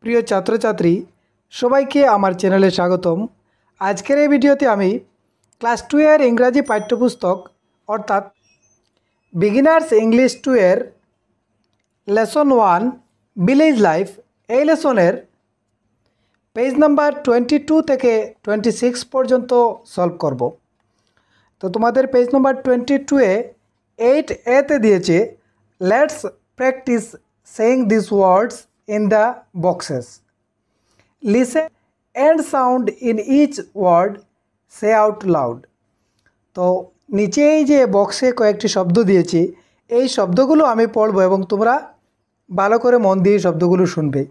প্রিয় ছাত্রছাত্রী সবাইকে আমার চ্যানেলে স্বাগতম। আজকের এই ভিডিওতে আমি ক্লাস 2 এর ইংরাজি পাঠ্যপুস্তক অর্থাৎ বিগিনার্স ইংলিশ 2 এর লেসন 1 ভিলেজ লাইফ এই লেসনের পেজ নাম্বার 22 থেকে 26 পর্যন্ত সলভ করব। তো তোমাদের পেজ নাম্বার 22 এ 8a তে দিয়েছে let's practice saying this words in the boxes. Listen and sound in each word, say out loud. তো নিচে এই যে বক্সে কয়েকটি শব্দ দিয়েছি, এই শব্দগুলো আমি পড়ব এবং তোমরা ভালো করে মন দিয়ে শব্দগুলো শুনবে।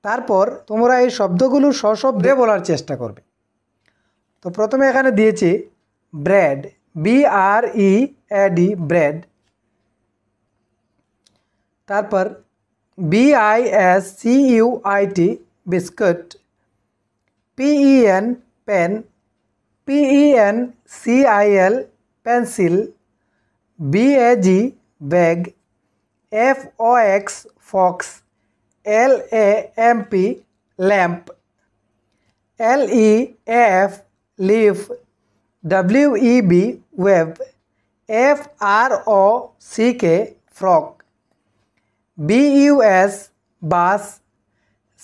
তারপর তোমরা এই শব্দগুলো সশব্দে বলার চেষ্টা করবে। তো প্রথমে এখানে দিয়েছি ব্রেড, BREAD ব্রেড। তারপর BISCUIT biscuit, PEN pen, PENCIL pencil, BAG bag, FOX fox, LAMP lamp, LEAF leaf, WEB web, FROCK frock, BUS bus,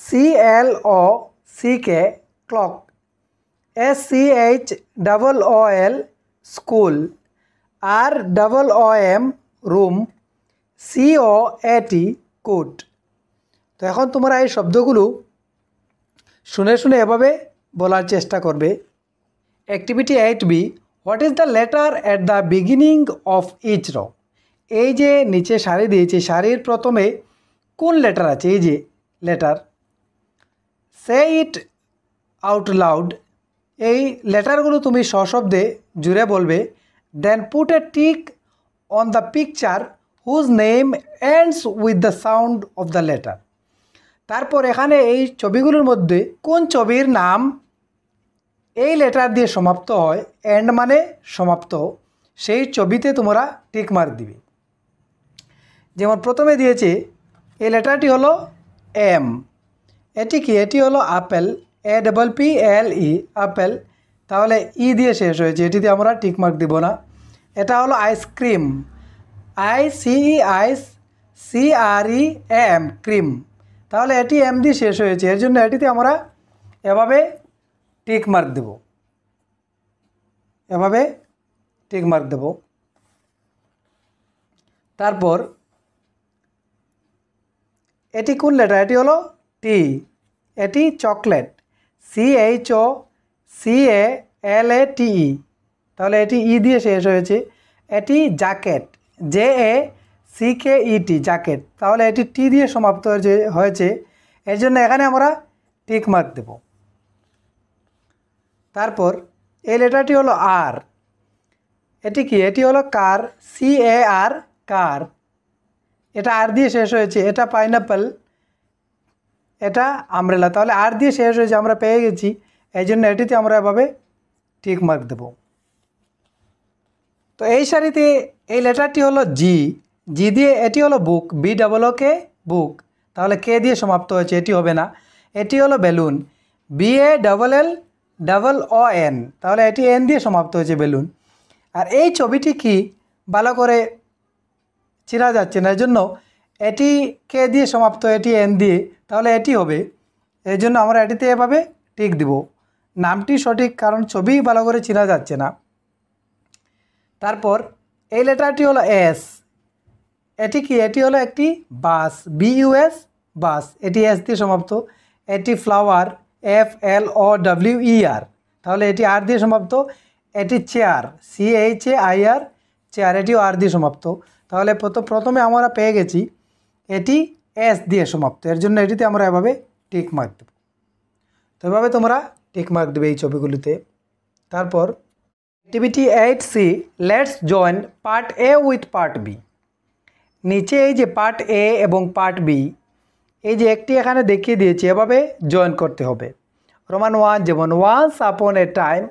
CLOCK clock, SCHOOL school, ROOM room, COAT coat. তো এখন তোমরা এই শব্দগুলো শুনে শুনে এভাবে বলার চেষ্টা করবে। Activity 8B, what is the letter at the beginning of each row. এই যে নিচে সারি দিয়েছে, সারির প্রথমে কোন লেটার আছে, এই যে letter, say it out loud. এই লেটারগুলো তুমি সশব্দে জুড়ে বলবে। Then put a tick on the picture whose name ends with the sound of the letter. তারপর এখানে এই ছবিগুলোর মধ্যে কোন ছবির নাম এই লেটার দিয়ে সমাপ্ত হয়, এন্ড মানে সমাপ্ত, সেই ছবিতে তোমরা টিক মার্ক দিবে। যেমন প্রথমে দিয়েছে এই লেটারটি হলো এম, এটি কি, এটি হলো আপেল, APPLE আপেল, তাহলে ই দিয়ে শেষ হয়েছে, এটিতে আমরা টিক মার্ক দিব না। এটা হলো আইসক্রিম, ICE আইস, CREAM ক্রিম, তাহলে এটি এম দিয়ে শেষ হয়েছে, এর জন্য এটিতে আমরা এভাবে টিক মার্ক দেব, এভাবে টিক মার্ক দেব। তারপর এটি কোন লেটার, এটি হলো টি, এটি চকলেট, CHOCALATE, তাহলে এটি ই দিয়ে শেষ হয়েছে। এটি জ্যাকেট, JACKET জ্যাকেট, তাহলে এটি টি দিয়ে সমাপ্ত হয়েছে, এর জন্য এখানে আমরা টিক মার্ক দেব। তারপর এই লেটারটি হলো আর, এটি কি, এটি হলো কার, CAR কার, এটা আর দিয়ে শেষ হয়েছে। এটা পাইনাপেল, এটা আমব্রেলা, তাহলে আর দিয়ে শেষ হয়েছে, আমরা পেয়ে গেছি, এই জন্য এটিতে আমরা এভাবে টিক মার্ক দেব। তো এই সারিতে এই লেটারটি হলো জি, জি দিয়ে এটি হলো বুক, BOOK বুক, তাহলে কে দিয়ে সমাপ্ত হয়েছে, এটি হবে না। এটি হলো বেলুন, BALLON, তাহলে এটি এন দিয়ে সমাপ্ত হয়েছে বেলুন। আর এই ছবিটি কি ভালো করে চেনা যাচ্ছে না, এর জন্য এটি কে দিয়ে সমাপ্ত, এটি এন দিয়ে, তাহলে এটি হবে, এই জন্য আমরা এটিতে এভাবে টিক দিব। নামটি সঠিক, কারণ ছবি ভালো করে চেনা যাচ্ছে না। তারপর এই লেটারটি হলো এস, এটি কি, এটি হলো একটি বাস, BUS বাস, এটি এস দিয়ে সমাপ্ত। এটি ফ্লাওয়ার, FLOWER, তাহলে এটি আর দিয়ে সমাপ্ত। এটি চেয়ার, CHAIR চেয়ার, এটিও আর দিয়ে সমাপ্ত, তাহলে প্রথমে আমরা পেয়ে গেছি এটি এস দিয়ে সমাপ্ত, এর জন্য এটিতে আমরা এভাবে টিক মার্ক দেব। তো এভাবে তোমরা টিক মার্ক দেবে এই ছবিগুলিতে। তারপর activity 8C, let's join part A with part B। নিচে এই যে পার্ট A এবং পার্ট B, এই যে একটি এখানে দেখিয়ে দিয়েছি, এভাবে জয়েন করতে হবে। রোমান 1 যেমন once upon A time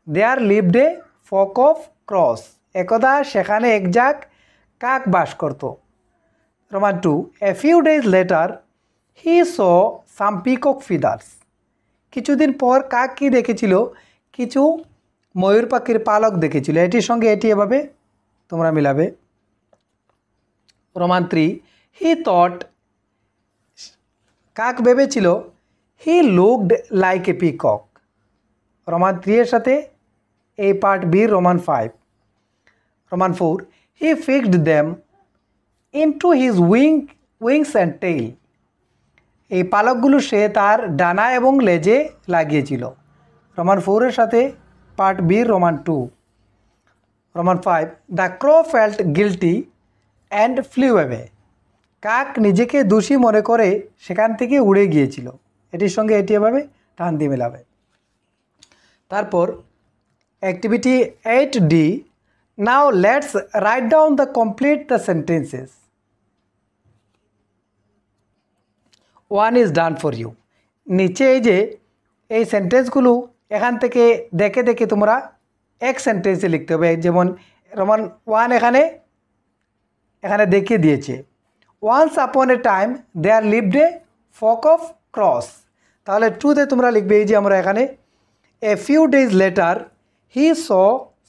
there lived a ফক অফ ক্রস, একদা সেখানে একজাক কাক বাস করত। Roman 2, A few days later he saw some peacock feathers. কিছুদিন পর কাক কি দেখেছিল? কিছু ময়ূর পাখির পালক দেখেছিল। এটির সঙ্গে এটি এভাবে তোমরা মিলাবে। রোমান 3, হি থট, কাক ভেবেছিল, he looked like a peacock. Roman 3 এর সাথে এই part b roman 5। Roman 4, he fixed them into his wings and tail. এই পালকগুলো সে তার ডানা এবং লেজে লাগিয়েছিল। রোমান 4 এর সাথে part b roman 2। Roman 5, the crow felt guilty and flew away. কাক নিজেকে দোষী মনে করে সেখান থেকে উড়ে গিয়েছিল। এটির সঙ্গে এটি এভাবে টান দিয়ে মেলাবে। তারপর activity 8D, now let's write down the complete the sentences. 1 is done for you. নিচে এই যে এই সেন্টেন্সগুলো এখান থেকে দেখে দেখে তোমরা এক সেন্টেন্সে লিখতে হবে। যেমন রোমান 1 এখানে দেখিয়ে দিয়েছে, once upon A time there lived a ফক অফ ক্রস। তাহলে 2তে তোমরা লিখবে এই যে আমরা এখানে এ few days later he saw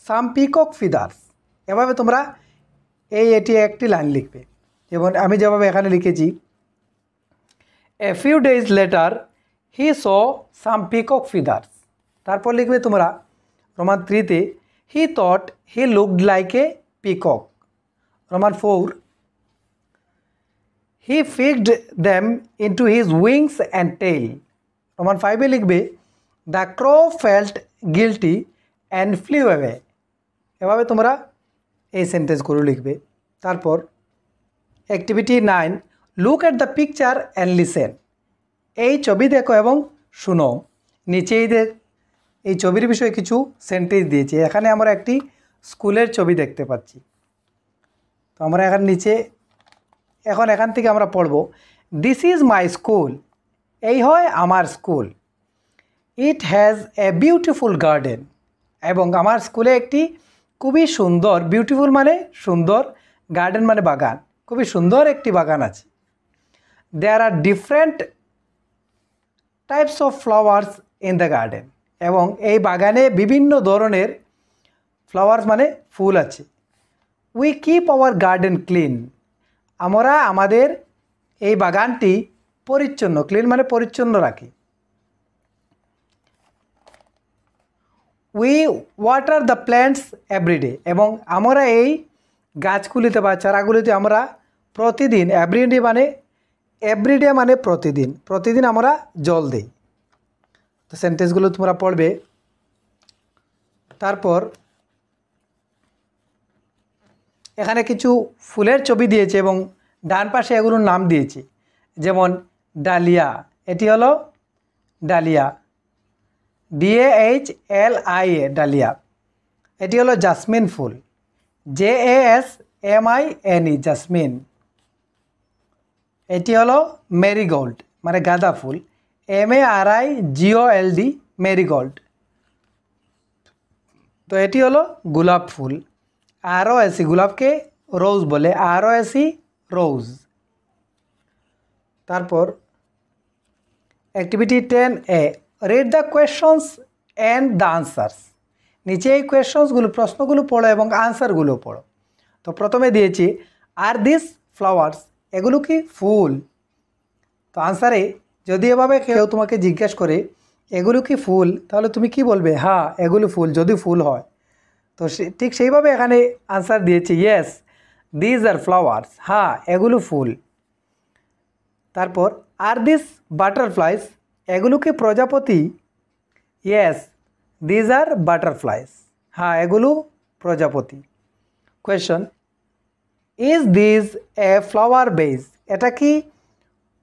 some peacock feathers. এভাবে তোমরা এটি একটি লাইন লিখবে। যেমন আমি যেভাবে এখানে লিখেছি, a few days later he saw some peacock feathers. তারপর লিখবে তোমরা রোমান 3তে, he thought he looked like a peacock. Roman 4, he fixed them into his wings and tail. Roman 5-এ লিখবে, the crow felt guilty and flew away. এভাবে তোমরা এই সেন্টেন্সগুলো লিখবে। তারপর activity 9, look at the picture and listen. এই ছবি দেখো এবং শুনো। নিচে এই ছবির বিষয়ে কিছু সেন্টেন্স দিয়েছে। এখানে আমরা একটি স্কুলের ছবি দেখতে পাচ্ছি। তো আমরা এখান থেকে আমরা পড়ব, দিস ইজ মাই স্কুল। এই হয় আমার school. It has a beautiful garden. এবং আমার স্কুলে একটি খুবই সুন্দর, বিউটিফুল মানে সুন্দর, গার্ডেন মানে বাগান, খুবই সুন্দর একটি বাগান আছে। There are different types of flowers in the garden. এবং এই বাগানে বিভিন্ন ধরনের ফ্লাওয়ার্স মানে ফুল আছে। We keep our garden clean. আমরা আমাদের এই বাগানটি পরিচ্ছন্ন, ক্লিন মানে পরিচ্ছন্ন রাখি। We water the plants every day. এবং আমরা এই গাছগুলিতে বা চারাগুলিতে আমরা প্রতিদিন, এভরিডে মানে প্রতিদিন আমরা জল দিই। তো সেন্টেন্সগুলো তোমরা পড়বে। তারপর এখানে কিছু ফুলের ছবি দিয়েছে এবং ডান পাশে এগুলোর নাম দিয়েছে। যেমন ডালিয়া, এটি হলো ডালিয়া, DAHLIA ডালিয়া। এটি হলো জাসমিন ফুল, JASMINE জাসমিন। এটি হলো মেরিগোল্ড মানে গাঁদা ফুল, MARIGOLD মেরিগোল্ড। তো এটি হলো গোলাপ ফুল, ROS, গোলাপকে রোজ বলে, ROS রোজ। তারপর activity 10A, read the questions and the answers. নিচে এই কোয়েশ্চনসগুলো, প্রশ্নগুলো পড়ো এবং আনসারগুলো পড়ো। তো প্রথমে দিয়েছি, আর দিস ফ্লাওয়ার্স, এগুলো কি ফুল? তো আনসারে যদি এভাবে কেউ তোমাকে জিজ্ঞেস করে এগুলো কি ফুল, তাহলে তুমি কি বলবে? হ্যাঁ এগুলো ফুল, যদি ফুল হয়। তো ঠিক সেইভাবে এখানে আনসার দিয়েছি, ইয়েস দিজ আর ফ্লাওয়ার্স, হ্যাঁ এগুলো ফুল। তারপর আর দিস বাটারফ্লাইস, এগুলো কি প্রজাপতি? ইয়েস দিজ আর বাটারফ্লাইস, হ্যাঁ এগুলো প্রজাপতি। Question, is this a flower vase? এটা কি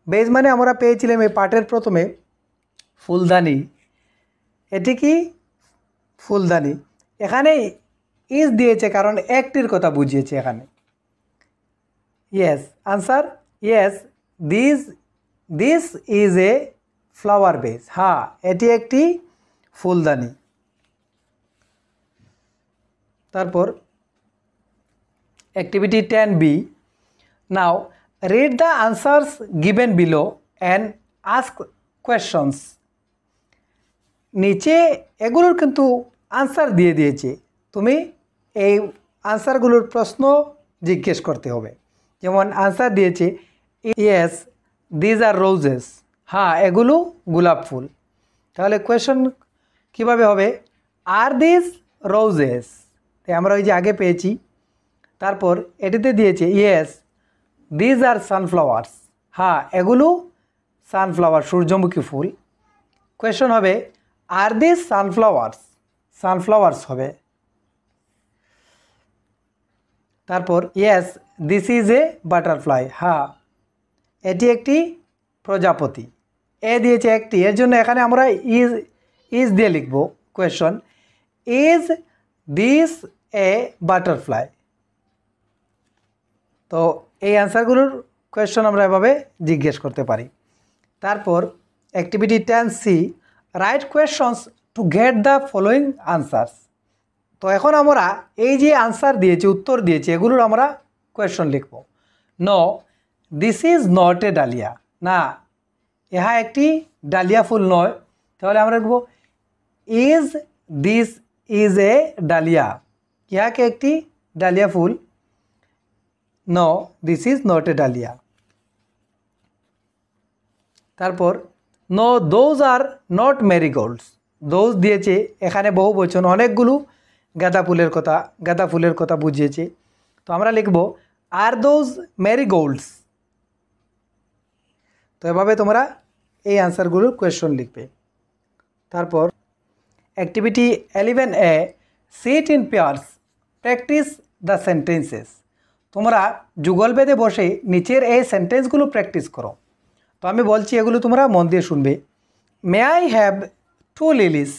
বেজ মানে আমরা পেয়েছিলাম এই পাঠের প্রথমে ফুলদানি, এটি কি ফুলদানি? এখানে ইজ দিয়েছে কারণ একটির কথা বুঝিয়েছে এখানে। Yes answer, yes this is a flower vase, হ্যাঁ এটি একটি ফুলদানি। তারপর activity 10B, now read the answers given below and ask questions. নিচে এগুলোর কিন্তু আনসার দিয়ে দিয়েছে, তুমি এই আনসারগুলোর প্রশ্ন জিজ্ঞেস করতে হবে। যেমন আনসার দিয়েছে ইয়েস দিজ আর রোজেস, হ্যাঁ এগুলো গোলাপ ফুল। তাহলে কোয়েশ্চন কীভাবে হবে, আর দিস রোজেস, আমরা ওই যে আগে পেয়েছি। তারপর এটিতে দিয়েছে ইয়েস দিজ আর সানফ্লাওয়ার্স, হ্যাঁ এগুলো সানফ্লাওয়ার সূর্যমুখী ফুল। কোয়েশ্চন হবে আর দিস সানফ্লাওয়ার্স, সানফ্লাওয়ার্স হবে। তারপর yes this is A butterfly, হ্যাঁ এটি একটি প্রজাপতি। এ দিয়েছে একটি, এর জন্য এখানে আমরা ইজ দিয়ে লিখব। Question is this A butterfly. তো এই অ্যান্সারগুলোর কোয়েশ্চন আমরা এভাবে জিজ্ঞেস করতে পারি। তারপর activity 10C, right questions to get the following answers. তো এখন আমরা এই যে আনসার দিয়েছি, উত্তর দিয়েছি, এগুলোর আমরা কোয়েশ্চন লিখব। No this is not a dahlia, না ইহা একটি ডালিয়া ফুল নয়। তাহলে আমরা লিখব is this is a dahlia, ইহাকে একটি ডালিয়া ফুল। No this is not a dahlia. তারপর no those are not marigolds, those দিয়েছে এখানে বহু বচন, অনেকগুলো গাঁদা ফুলের কথা বুঝিয়েছে। তো আমরা লিখব আর দোজ ম্যারিগোল্ডস। তো এভাবে তোমরা এই আনসারগুলোর কোয়েশ্চন লিখবে। তারপর activity 11A, sit in pairs, practice the sentences. তোমরা যুগল বেঁধে বসে নিচের এই সেন্টেন্সগুলো প্র্যাকটিস করো। তো আমি বলছি, এগুলো তোমরা মন দিয়ে শুনবে। May I have 2 lilies,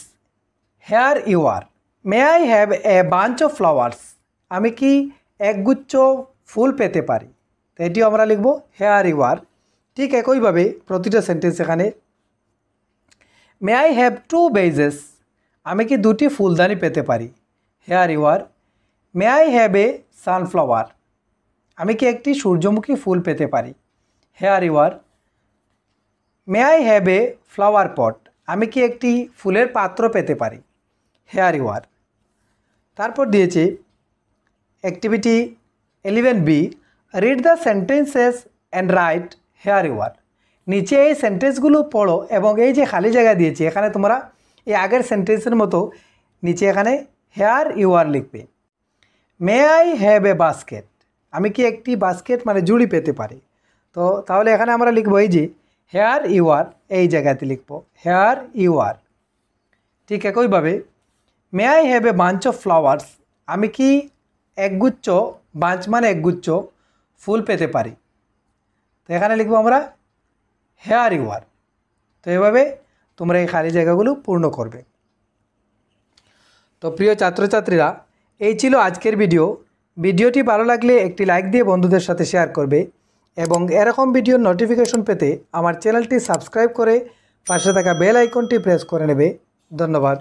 here you are. May I have a bunch of flowers, আমি কি একগুচ্ছ ফুল পেতে পারি। তো এটিও আমরা লিখব হেয়ার ইউ আর। ঠিক একইভাবে প্রতিটা সেন্টেন্স এখানে। মে আই হ্যাভ 2 বেজেস, আমি কি 2টি ফুলদানি পেতে পারি। Here you are. May I have a sunflower, আমি কি একটি সূর্যমুখী ফুল পেতে পারি। Here you are. May I have a flower pot, আমি কি একটি ফুলের পাত্র পেতে পারি। Here you are. তারপর দিয়েছে activity 11B, read the sentences and write here you are. নিচে এই সেন্টেন্সগুলো পড়ো এবং এই যে খালি জায়গা দিয়েছি এখানে তোমরা এই আগের সেন্টেন্সের মতো নিচে এখানে হেয়ার ইউ আর লিখবে। মে আই হ্যাভ এ বাস্কেট, আমি কি একটি বাস্কেট মানে জুড়ি পেতে পারি। তো তাহলে এখানে আমরা লিখবো এই যে হেয়ার ইউ আর, এই জায়গাতে লিখব হেয়ার ইউ আর। ঠিক একইভাবে may I have a bunch of flowers, আমি কি একগুচ্ছ, বাঞ্চ মানে একগুচ্ছ, ফুল পেতে পারি। তো এখানে লিখবো আমরা হেয়ার ইউ আর। তো এভাবে তোমরা এই খালি জায়গাগুলো পূর্ণ করবে। তো প্রিয় ছাত্রছাত্রীরা, এই ছিল আজকের ভিডিওটি ভালো লাগলে একটি লাইক দিয়ে বন্ধুদের সাথে শেয়ার করবে এবং এরকম ভিডিওর নোটিফিকেশন পেতে আমার চ্যানেলটি সাবস্ক্রাইব করে পাশে থাকা বেল আইকনটি প্রেস করে নেবে। ধন্যবাদ।